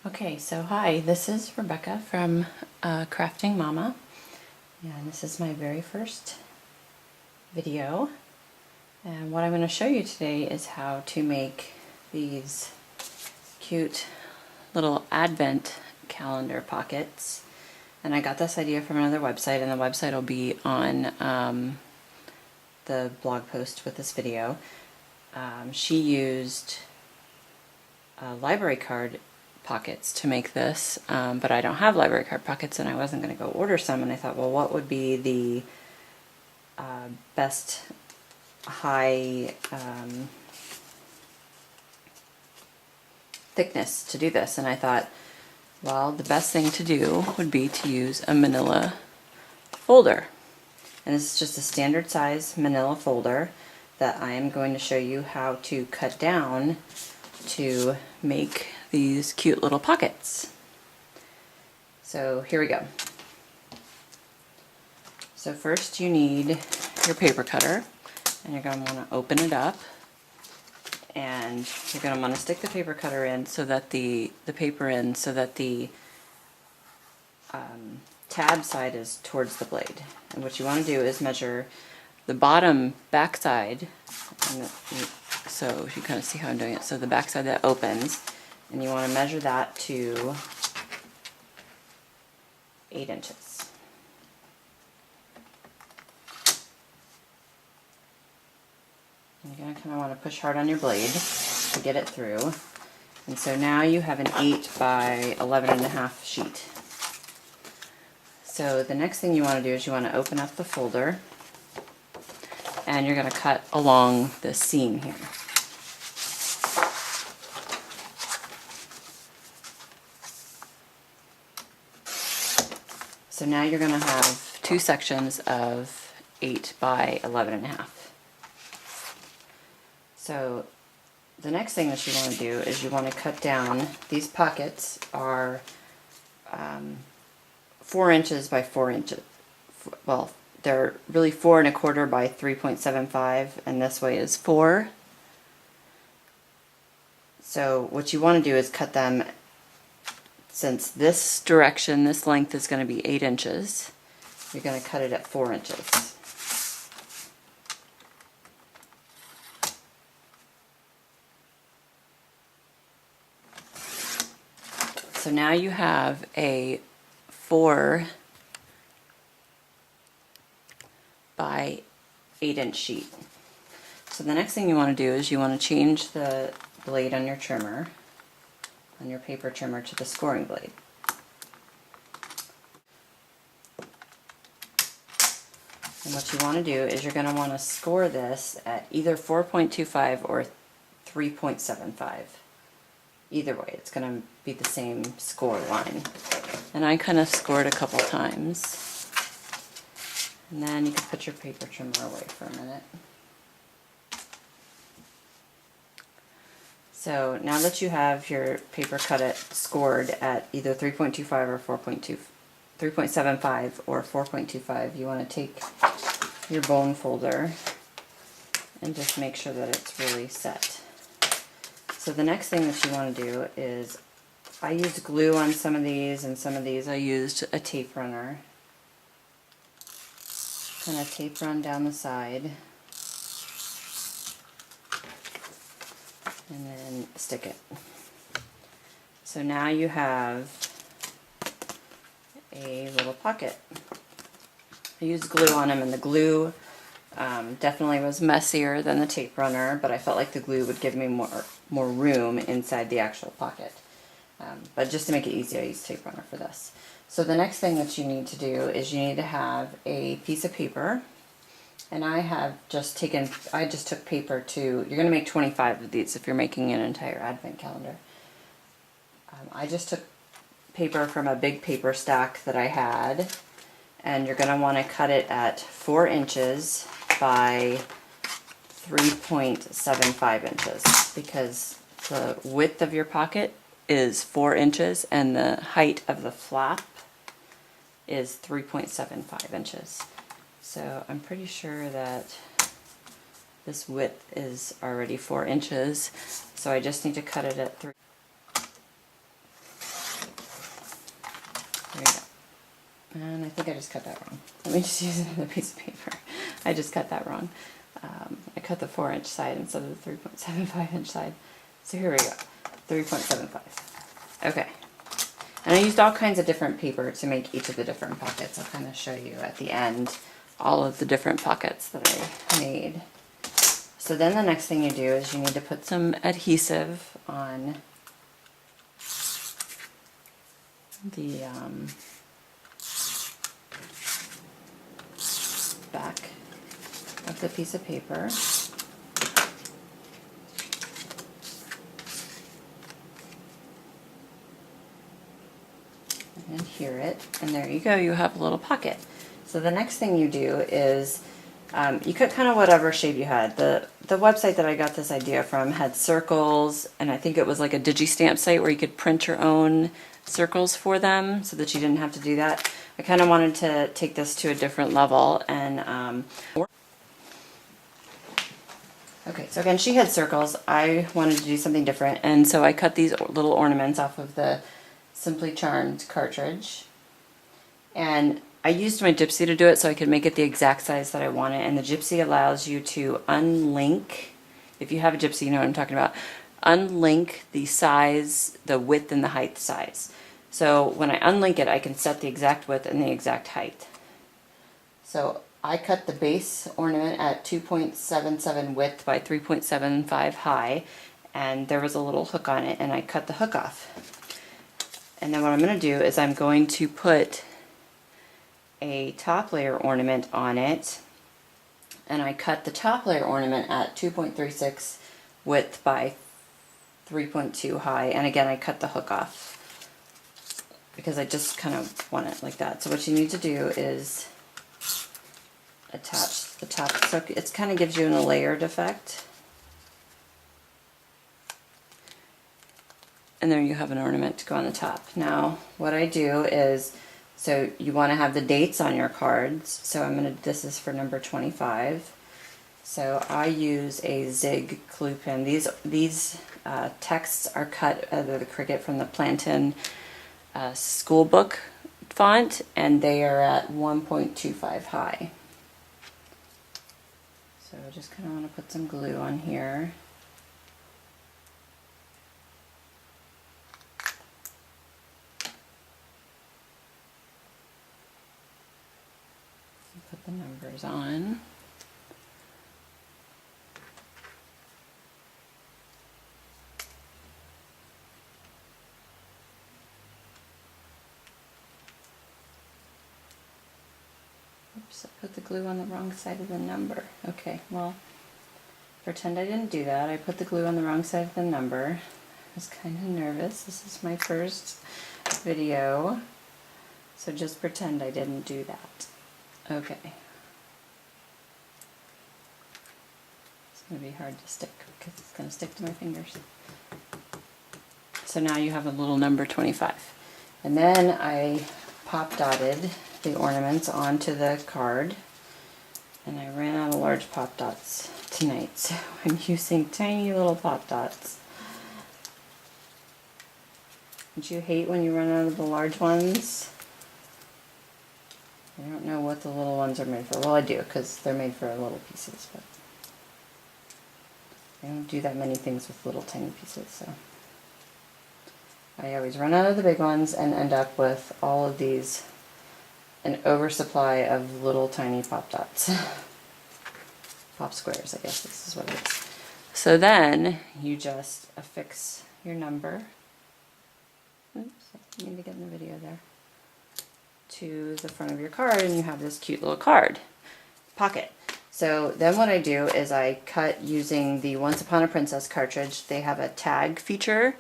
Okay, so hi, this is Rebecca from Crafting Mama, and this is my very first video. And what I'm going to show you today is how to make these cute little advent calendar pockets. And I got this idea from another website, and the website will be on the blog post with this video. She used library card pockets to make this, but I don't have library card pockets and I wasn't going to go order some, and I thought, well, what would be the best high thickness to do this? And I thought, well, the best thing to do would be to use a manilla folder. And this is just a standard size manilla folder that I am going to show you how to cut down to make these cute little pockets. So here we go. So first you need your paper cutter, and you're going to want to open it up, and you're going to want to stick the paper cutter in so that the tab side is towards the blade. And what you want to do is measure the bottom back side, so you kind of see how I'm doing it. So the back side that opens, and you want to measure that to 8 inches. And you're going to kind of want to push hard on your blade to get it through. And so now you have an 8 by 11.5 sheet. So the next thing you want to do is you want to open up the folder, and you're going to cut along the seam here. So now you're going to have two sections of 8 by 11.5. So the next thing that you want to do is you want to cut down. These pockets are 4 inches by 4 inches. Well, they're really 4 1/4 by 3.75, and this way is 4. So what you want to do is cut them, since this direction, this length is going to be 8 inches, you're going to cut it at 4 inches. So now you have a 4 by 8 inch sheet. So the next thing you want to do is you want to change the blade on your trimmer, on your paper trimmer, to the scoring blade. And what you want to do is you're going to want to score this at either 4.25 or 3.75. Either way, it's going to be the same score line. And I kind of scored a couple times. And then you can put your paper trimmer away for a minute. So now that you have your paper cut scored at either 3.25 or 3.75 or 4.25, you want to take your bone folder and just make sure that it's really set. So the next thing that you want to do is, I used glue on some of these, and some of these I used a tape runner. Kind of tape run down the side, and then stick it. So now you have a little pocket. I used glue on them, and the glue definitely was messier than the tape runner, but I felt like the glue would give me more room inside the actual pocket. But just to make it easy, I used tape runner for this. So the next thing that you need to do is you need to have a piece of paper, and I just took paper to, you're going to make 25 of these if you're making an entire advent calendar. I just took paper from a big paper stack that I had, and you're going to want to cut it at 4 inches by 3.75 inches, because the width of your pocket is 4 inches and the height of the flap is 3.75 inches. So I'm pretty sure that this width is already 4 inches, so I just need to cut it at 3. I think I just cut that wrong. Let me just use another piece of paper. I just cut that wrong. I cut the 4-inch side instead of the 3.75-inch side. So here we go, 3.75. Okay. And I used all kinds of different paper to make each of the different pockets. I'll kind of show you at the end all of the different pockets that I made. So then the next thing you do is you need to put some adhesive on the back of the piece of paper. And adhere it, and there you go, you have a little pocket. So the next thing you do is you cut kind of whatever shape you had. The website that I got this idea from had circles, and I think it was like a digi-stamp site where you could print your own circles for them so that you didn't have to do that. I kind of wanted to take this to a different level, and okay, so again, she had circles. I wanted to do something different, and so I cut these little ornaments off of the Simply Charmed cartridge, and I used my gypsy to do it so I could make it the exact size that I wanted, and the gypsy allows you to unlink, if you have a gypsy you know what I'm talking about, unlink the size, the width and the height size. So when I unlink it, I can set the exact width and the exact height. So I cut the base ornament at 2.77 width by 3.75 high, and there was a little hook on it, and I cut the hook off. And then what I'm going to do is I'm going to put a top layer ornament on it, and I cut the top layer ornament at 2.36 width by 3.2 high, and again I cut the hook off because I just kind of want it like that. So what you need to do is attach the top, so it kind of gives you a layered effect. And there you have an ornament to go on the top. Now what I do is, so you want to have the dates on your cards. So this is for number 25. So I use a zig clue pin. These texts are cut out of the Cricut from the Plantain school book font, and they are at 1.25 high. So I just kind of want to put some glue on here. Put the numbers on. Oops, I put the glue on the wrong side of the number. Okay, well, pretend I didn't do that. I put the glue on the wrong side of the number. I was kind of nervous. This is my first video, so just pretend I didn't do that. Okay. It's going to be hard to stick because it's going to stick to my fingers. So now you have a little number 25. And then I pop dotted the ornaments onto the card. And I ran out of large pop dots tonight, so I'm using tiny little pop dots. Don't you hate when you run out of the large ones? I don't know what the little ones are made for. Well, I do, because they're made for little pieces, but I don't do that many things with little tiny pieces, so I always run out of the big ones and end up with all of these, an oversupply of little tiny pop dots. Pop squares, I guess this is what it is. So then you just affix your number. Oops, I need to get in the video there. To the front of your card, and you have this cute little card pocket. So then what I do is I cut using the Once Upon a Princess cartridge. They have a tag feature,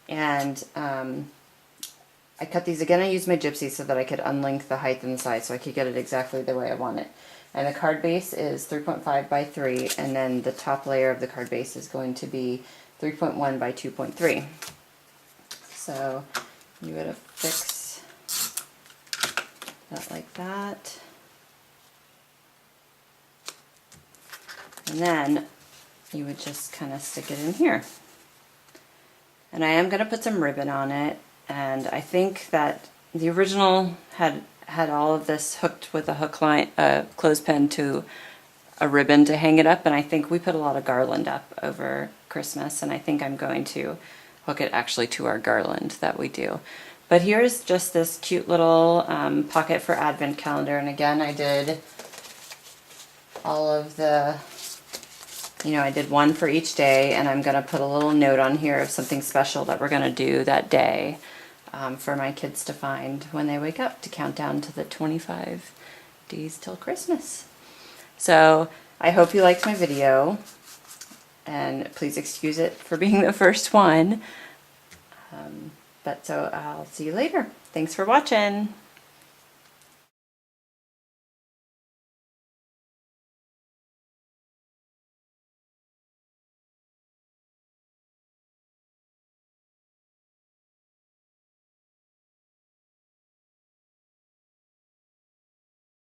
and I cut these again. I used my gypsy so that I could unlink the height and the size so I could get it exactly the way I want it. And the card base is 3.5 by 3, and then the top layer of the card base is going to be 3.1 by 2.3. So you would affix that like that. And then you would just kind of stick it in here. And I am going to put some ribbon on it, and I think that the original had had all of this hooked with a hook line, clothespin to a ribbon to hang it up, and I think we put a lot of garland up over Christmas, and I think I'm going to hook it actually to our garland that we do. But here's just this cute little pocket for advent calendar, and again I did all of the, I did one for each day, and I'm going to put a little note on here of something special that we're going to do that day for my kids to find when they wake up to count down to the 25 days till Christmas. So I hope you liked my video, and please excuse it for being the first one. But so I'll see you later. Thanks for watching.